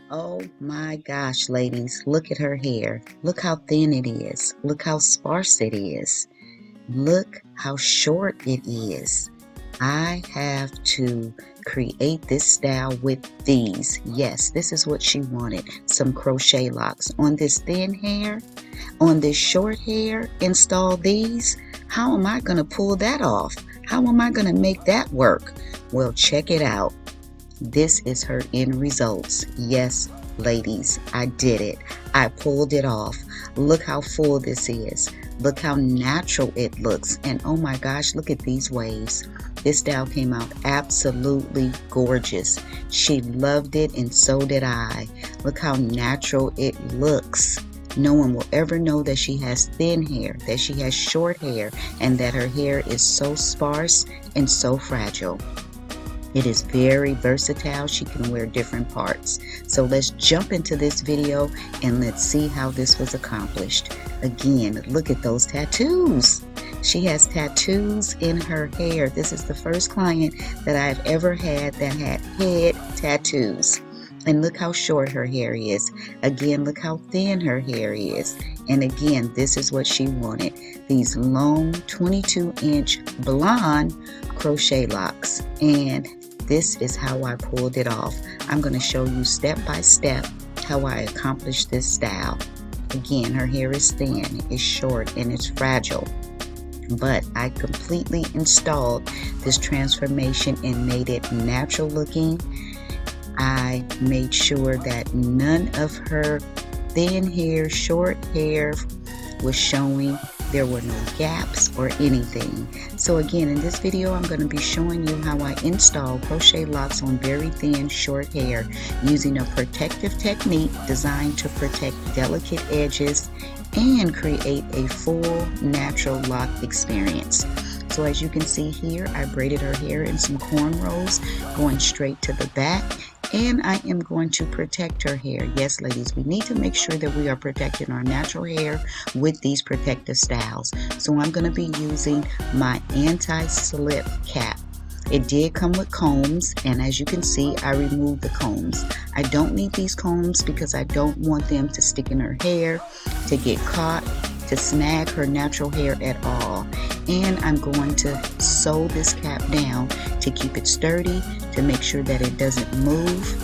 Oh my gosh, ladies, look at her hair. Look how thin it is. Look how sparse it is. Look how short it is. I have to create this style with these. Yes, this is what she wanted. Some crochet locks on this thin hair, on this short hair, install these. How am I going to pull that off? How am I going to make that work? Well, check it out. This is her end results. Yes, ladies, I did it. I pulled it off. Look how full this is. Look how natural it looks. And oh my gosh, look at these waves. This style came out absolutely gorgeous. She loved it and so did I. Look how natural it looks. No one will ever know that she has thin hair, that she has short hair, and that her hair is so sparse and so fragile. It is very versatile. She can wear different parts. So let's jump into this video and let's see how this was accomplished. Again, look at those tattoos. She has tattoos in her hair. This is the first client that I've ever had that had head tattoos. And look how short her hair is. Again, look how thin her hair is. And again, this is what she wanted. These long 22-inch blonde crochet locks. And this is how I pulled it off. I'm going to show you step by step how I accomplished this style. Again, her hair is thin, it's short, and it's fragile. But I completely installed this transformation and made it natural looking. I made sure that none of her thin hair, short hair was showing. There were no gaps or anything. So again, in this video, I'm going to be showing you how I install crochet locks on very thin, short hair using a protective technique designed to protect delicate edges and create a full natural lock experience. So as you can see here, I braided her hair in some cornrows going straight to the back. And I am going to protect her hair. Yes, ladies, we need to make sure that we are protecting our natural hair with these protective styles. So I'm going to be using my anti-slip cap. It did come with combs, and as you can see, I removed the combs. I don't need these combs because I don't want them to stick in her hair, to get caught, to snag her natural hair at all. And I'm going to sew this cap down to keep it sturdy, to make sure that it doesn't move,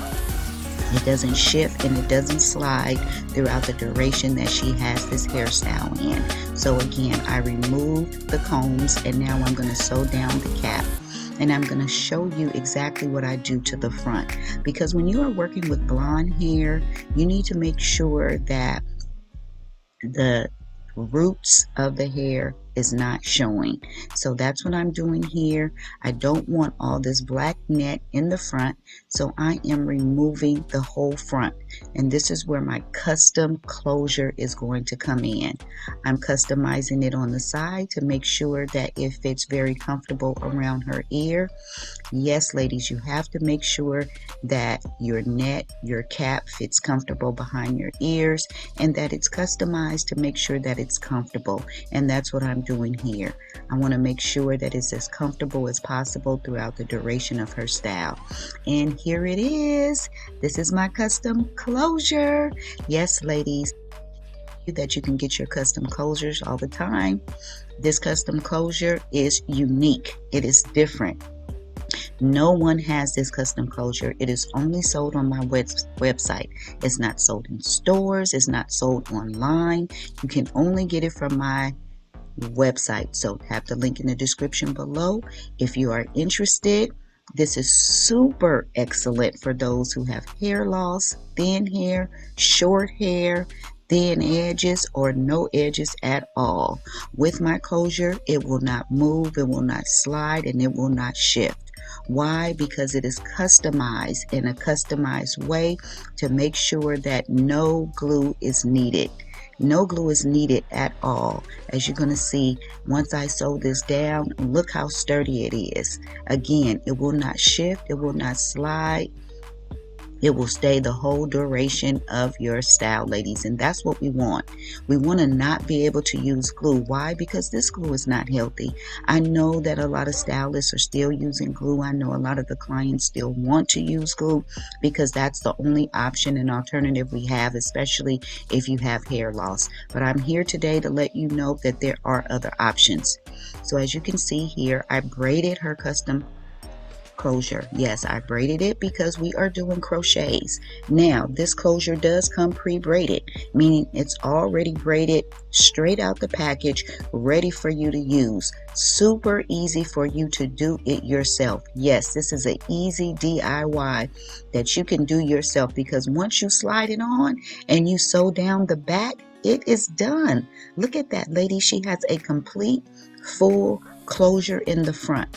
it doesn't shift, and it doesn't slide throughout the duration that she has this hairstyle in. So again, I removed the combs, and now I'm going to sew down the cap. And I'm going to show you exactly what I do to the front. Because when you are working with blonde hair, you need to make sure that the roots of the hair is not showing. So that's what I'm doing here. I don't want all this black net in the front, so I am removing the whole front. And this is where my custom closure is going to come in. I'm customizing it on the side to make sure that it fits very comfortable around her ear. Yes, ladies, you have to make sure that your net, your cap fits comfortable behind your ears, and that it's customized to make sure that it's comfortable. And that's what I'm doing here. I want to make sure that it's as comfortable as possible throughout the duration of her style. And here it is. This is my custom closure. Yes, ladies, that you can get your custom closures all the time. This custom closure is unique. It is different. No one has this custom closure. It is only sold on my website. It's not sold in stores. It's not sold online. You can only get it from my website. So tap the link in the description below if you are interested. This is super excellent for those who have hair loss, thin hair, short hair, thin edges, or no edges at all. With my closure, it will not move, it will not slide, and it will not shift. Why? Because it is customized in a customized way to make sure that no glue is needed. No glue is needed at all. As you're going to see, once I sew this down, look how sturdy it is. Again, it will not shift, it will not slide. It will stay the whole duration of your style, ladies, and that's what we want. We want to not be able to use glue. Why? Because this glue is not healthy. I know that a lot of stylists are still using glue. I know a lot of the clients still want to use glue because that's the only option and alternative we have, especially if you have hair loss. But I'm here today to let you know that there are other options. So as you can see here, I braided her custom closure. Yes, I braided it because we are doing crochets. Now, this closure does come pre-braided, meaning it's already braided straight out the package, ready for you to use. Super easy for you to do it yourself. Yes, this is an easy DIY that you can do yourself, because once you slide it on and you sew down the back, it is done. Look at that, lady. She has a complete full closure in the front.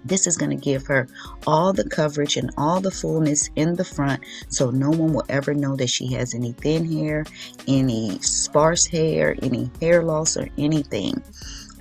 This is going to give her all the coverage and all the fullness in the front, so no one will ever know that she has any thin hair, any sparse hair, any hair loss, or anything.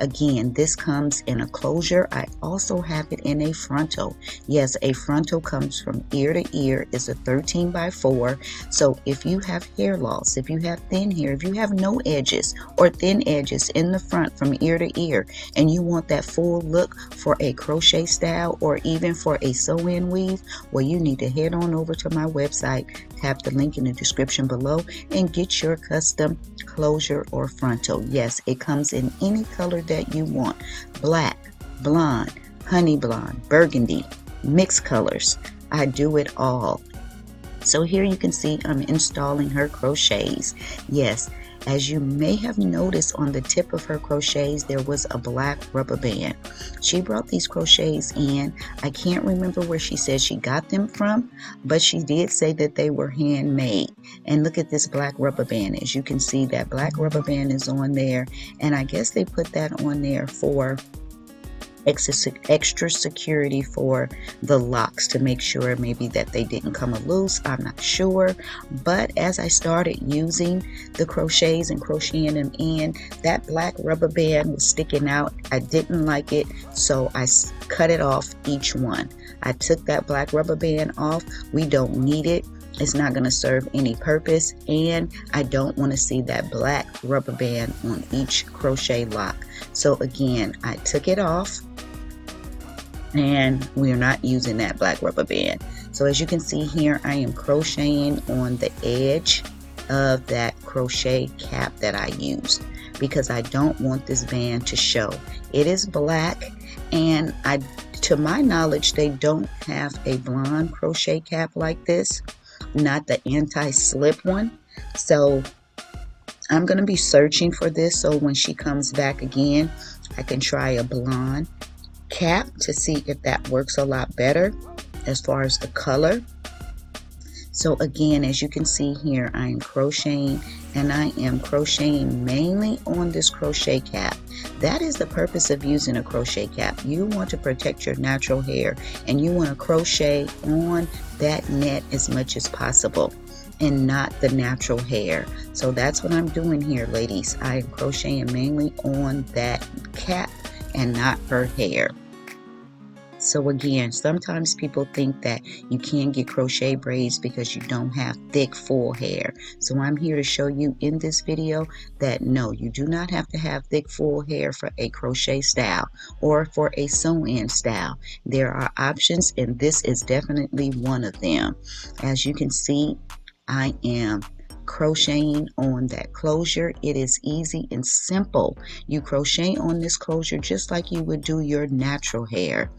Again, this comes in a closure. I also have it in a frontal. Yes, a frontal comes from ear to ear. It's a 13 by 4. So if you have hair loss, if you have thin hair, if you have no edges or thin edges in the front from ear to ear, and you want that full look for a crochet style or even for a sew-in weave, well, you need to head on over to my website, tap the link in the description below, and get your custom closure or frontal. Yes, it comes in any color that you want: black, blonde, honey blonde, burgundy, mixed colors. I do it all. So here you can see I'm installing her crochets. Yes, as you may have noticed, on the tip of her crochets there was a black rubber band. She brought these crochets in. I can't remember where she said she got them from, but she did say that they were handmade. And look at this black rubber band. As you can see, that black rubber band is on there, and I guess they put that on there for extra security for the locks, to make sure maybe that they didn't come loose. I'm not sure, but as I started using the crochets and crocheting them in, that black rubber band was sticking out. I didn't like it, so I cut it off each one. I took that black rubber band off. We don't need it. It's not going to serve any purpose, and I don't want to see that black rubber band on each crochet lock. So again, I took it off, and we're not using that black rubber band. So as you can see here, I am crocheting on the edge of that crochet cap that I used, because I don't want this band to show. It is black, and to my knowledge, they don't have a blonde crochet cap like this, not the anti-slip one. So I'm going to be searching for this, so when she comes back again, I can try a blonde cap to see if that works a lot better as far as the color. So again, as you can see here, I am crocheting, and I am crocheting mainly on this crochet cap. That is the purpose of using a crochet cap. You want to protect your natural hair, and you want to crochet on that net as much as possible and not the natural hair. So that's what I'm doing here, ladies. I am crocheting mainly on that cap and not her hair. So again, sometimes people think that you can't get crochet braids because you don't have thick, full hair. So I'm here to show you in this video that no, you do not have to have thick, full hair for a crochet style or for a sew-in style. There are options, and this is definitely one of them. As you can see, I am crocheting on that closure. It is easy and simple. You crochet on this closure just like you would do your natural hair,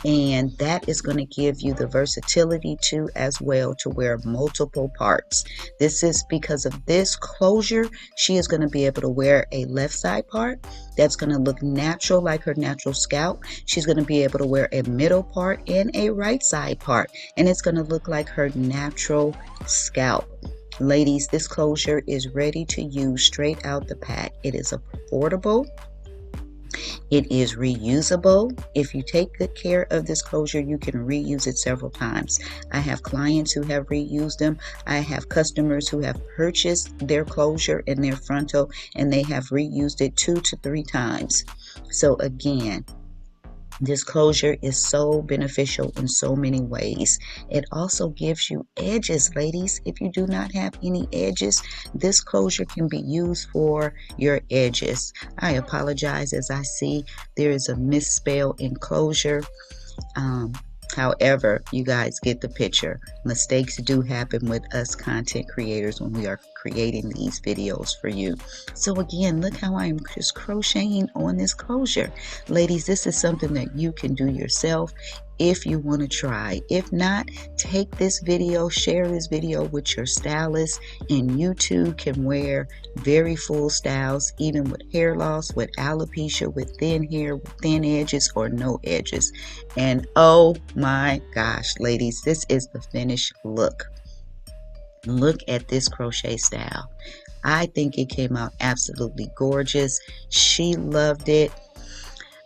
and that is going to give you the versatility too, as well, to wear multiple parts. This is because of this closure, she is going to be able to wear a left side part that's going to look natural, like her natural scalp. She's going to be able to wear a middle part and a right side part, and it's going to look like her natural scalp. Ladies, this closure is ready to use straight out the pack. It is affordable. It is reusable. If you take good care of this closure, you can reuse it several times. I have clients who have reused them. I have customers who have purchased their closure and their frontal, and they have reused it 2 to 3 times. So again, This closure is so beneficial in so many ways. It also gives you edges, ladies. If you do not have any edges, this closure can be used for your edges. I apologize as I see there is a misspell in closure. Um, However, you guys get the picture. Mistakes do happen with us content creators when we are creating these videos for you. So again, look how I'm just crocheting on this closure. Ladies, this is something that you can do yourself if you want to try. If not, take this video, share this video with your stylist, and you too can wear very full styles, even with hair loss, with alopecia, with thin hair, with thin edges, or no edges. And oh my gosh, ladies, this is the finished look. Look at this crochet style. I think it came out absolutely gorgeous. She loved it.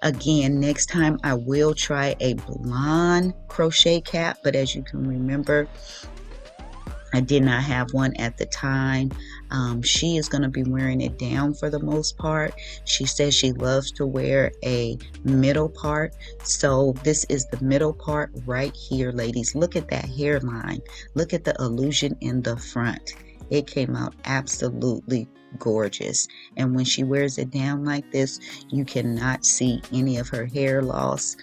Again, next time I will try a blonde crochet cap, but as you can remember, I did not have one at the time. She is going to be wearing it down for the most part. She says she loves to wear a middle part. So this is the middle part right here, ladies. Look at that hairline. Look at the illusion in the front. It came out absolutely gorgeous. And when she wears it down like this, you cannot see any of her hair loss.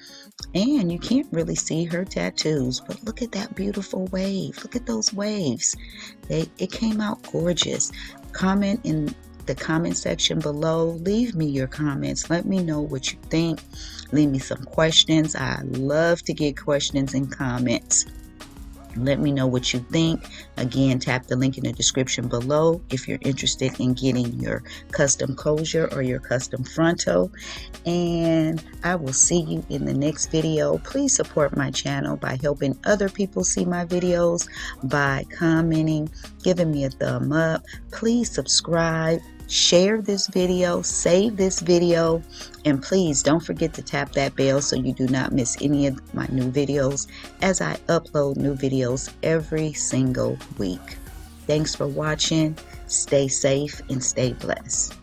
And you can't really see her tattoos, but look at that beautiful wave. Look at those waves. It came out gorgeous. Comment in the comment section below. Leave me your comments. Let me know what you think. Leave me some questions. I love to get questions and comments. Let me know what you think. Again, tap the link in the description below if you're interested in getting your custom closure or your custom frontal. And I will see you in the next video. Please support my channel by helping other people see my videos, by commenting, giving me a thumb up. Please subscribe. Share this video, save this video, and please don't forget to tap that bell so you do not miss any of my new videos as I upload new videos every single week. Thanks for watching. Stay safe and stay blessed.